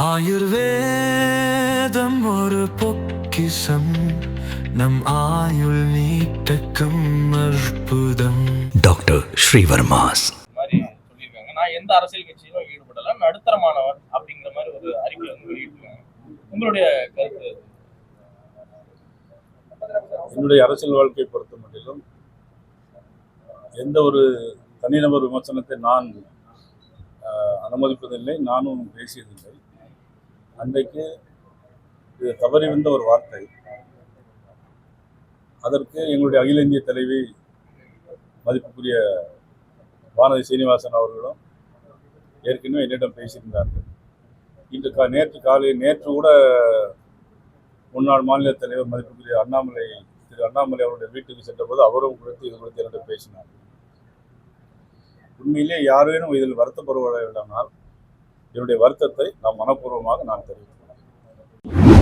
ஆயுர்வேதம் ஒரு பொக்கிஷம், நம் ஆயுள் நீட்டக்கும் அற்புதம். டாக்டர் ஸ்ரீவர்மாஸ் மாதிரி சொல்லியிருக்காங்க. நான் எந்த அரசியல் கட்சியிலும் ஈடுபடல, நடுத்தரமானவர் அப்படிங்கிற மாதிரி ஒரு அறிக்கை வந்து வெளியிட்டிருக்காங்க. உங்களுடைய கருத்து? என்னுடைய அரசியல் வாழ்க்கையை பொறுத்த மட்டிலும் எந்த ஒரு தனிநபர் விமர்சனத்தை நான் அனுமதிப்பதில்லை, நானும் பேசியதில்லை. அன்றைக்கு இது தவறி வந்த ஒரு வார்த்தை. அதற்கு எங்களுடைய அகில இந்திய தலைவி மதிப்புக்குரிய வானதி சீனிவாசன் அவர்களும் ஏற்கனவே என்னிடம் பேசியிருந்தார்கள். நேற்று கூட முன்னாள் மாநில தலைவர் மதிப்புக்குரிய திரு அண்ணாமலை அவருடைய வீட்டுக்கு சென்றபோது அவரும் குறித்து இது குறித்து என்னிடம் பேசினார். உண்மையிலே யாரேனும் இதில் வருத்தப்படுவதானால் என்னுடைய வருத்தத்தை நான் மனப்பூர்வமாக தெரிவிக்கிறேன்.